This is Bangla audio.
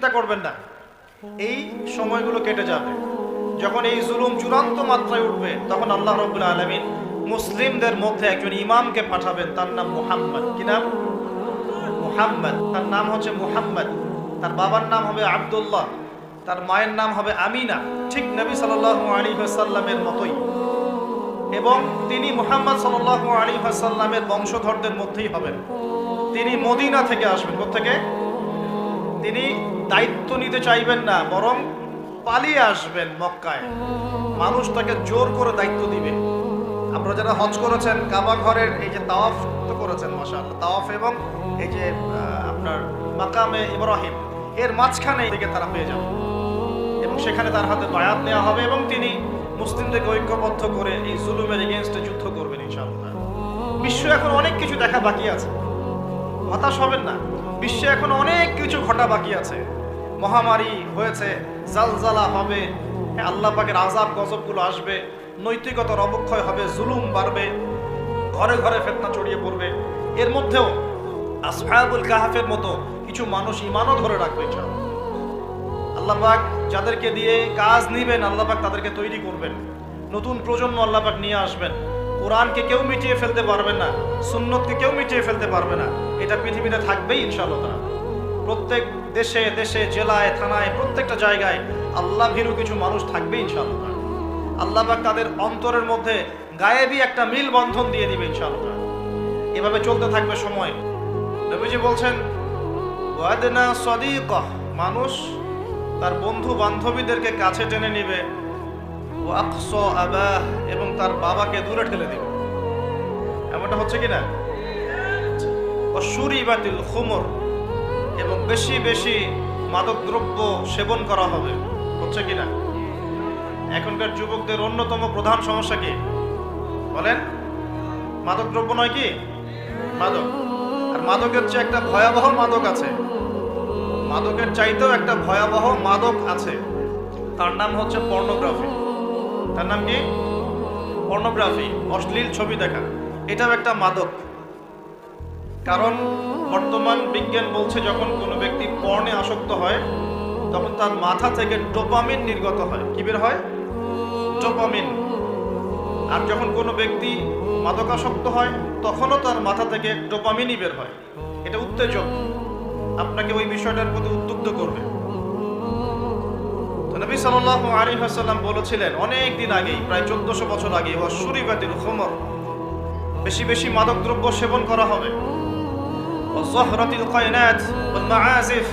চিন্তা করবেন না, এই সময়গুলো কেটে যাবে। যখন এই জুলুম চূড়ান্ত মাত্রায় উঠবে, তখন আল্লাহ রাব্বুল আলামিন মুসলিমদের মধ্যে একজন ইমামকে পাঠাবেন। তার নাম মুহাম্মদ। কি নাম? মুহাম্মদ। তার নাম হচ্ছে মুহাম্মদ। তার বাবার নাম হবে আব্দুল্লাহ, তার মায়ের নাম হবে আমিনা, ঠিক নবী সাল্লাল্লাহু আলাইহি ওয়াসাল্লামের মতোই। এবং তিনি মুহাম্মদ সাল্লাল্লাহু আলাইহি ওয়াসাল্লামের বংশধরদের মধ্যেই হবেন। তিনি মদিনা থেকে আসবেন। কোত্থেকে? তিনি দায়িত্ব নিতে চাইবেন না, বরং পালিয়ে আসবেন মক্কায়। মানুষ তাকে জোর করে দায়িত্ব দিবে। আপনারা যারা হজ করেছেন, কাবা ঘরের এই যে তাওয়াফ তো করেছেন, মাশাআল্লাহ, তাওয়াফ এবং এই যে আপনার মাকামে ইব্রাহিম, এর মাঝখানে থেকে তারা পেয়ে যাবে এবং সেখানে তার হাতে বায়াত নেওয়া হবে এবং তিনি মুসলিমদেরকে ঐক্যবদ্ধ করে এই জুলুমের এগেইনস্টে যুদ্ধ করবেন ইনশাআল্লাহ। বিশ্ব এখন অনেক কিছু দেখা বাকি আছে, হতাশ হবেন না। বিশ্বে এখন অনেক কিছু ঘটা বাকি আছে। মহামারী হয়েছে, জালজালা হবে, আল্লাহ পাকের আযাব গজবগুলো আসবে, নৈতিকতার অবক্ষয় হবে, জুলুম বাড়বে, ঘরে ঘরে ফিতনা ছড়িয়ে পড়বে। এর মধ্যেও আসহাবুল কাহফের মতো কিছু মানুষ ঈমানও ধরে রাখবে ইনশাআল্লাহ। আল্লাহ পাক যাদেরকে দিয়ে কাজ নিবেন, আল্লাহ পাক তাদেরকে তৈরি করবেন। নতুন প্রজন্ম আল্লাহ পাক নিয়ে আসবেন। কোরআনকে কেউ মিটিয়ে ফেলতে পারবে না, সুন্নতকে কেউ মিটিয়ে ফেলতে পারবে না। এটা পৃথিবীতে থাকবেই ইনশাআল্লাহ। প্রত্যেক দেশে দেশে, জেলায়, থানায়, প্রত্যেকটা জায়গায় আল্লাহ ভীরু কিছু মানুষ থাকবে ইনশাআল্লাহ। আল্লাহ পাক তাদের অন্তরের মধ্যে গায়েবী একটা মিল বন্ধন দিয়ে দিবে ইনশাআল্লাহ। এভাবে চলতে থাকবে সময়। নবীজি বলছেন, ওয়াদনা সাদিকাহ, মানুষ তার বন্ধু বান্ধবীদেরকে কাছে টেনে নিবে, ওয়া আকসা আবাহ, এবং তার বাবাকে দূরে ঠেলে দিবে। এমনটা হচ্ছে কিনা? ওয়া শুরিবাতিল খুমর, এবং বেশি বেশি মাদকদ্রব্য সেবন করা হবে। হচ্ছে কিনা? এখনকার যুবকদের অন্যতম প্রধান সমস্যা কি বলেন? মাদকদ্রব্য নয় কি? মাদক। আর মাদকের চেয়ে একটা ভয়াবহ মাদক আছে, মাদকের চাইতেও একটা ভয়াবহ মাদক আছে। তার নাম হচ্ছে পর্নোগ্রাফি। তার নাম কি? পর্নোগ্রাফি, অশ্লীল ছবি দেখা। এটাও একটা মাদক। কারণ বর্তমান বিজ্ঞান বলছে, যখন কোনো ব্যক্তি পর্নে আসক্ত হয়, তখন তার মাথা থেকে ডোপামিন নির্গত হয়। কি বের হয়? ডোপামিন। আর যখন কোনো ব্যক্তি মাদকাসক্ত হয়, তখনও তার মাথা থেকে ডোপামিনই বের হয়। এটা উত্তেজক, আপনাকে ওই বিষয়টার প্রতি উদ্বুদ্ধ করবে। তো নবী সাল্লাল্লাহু আলাইহি ওয়াসাল্লাম বলেছিলেন অনেক দিন আগেই, প্রায় 1400 বছর আগে, ওয়া শুরিবাতিল খুমর, বেশি বেশি মাদকদ্রব্য সেবন করা হবে, ওয়া যাহরাতিল কায়নাত ওয়াল মাআজিফ,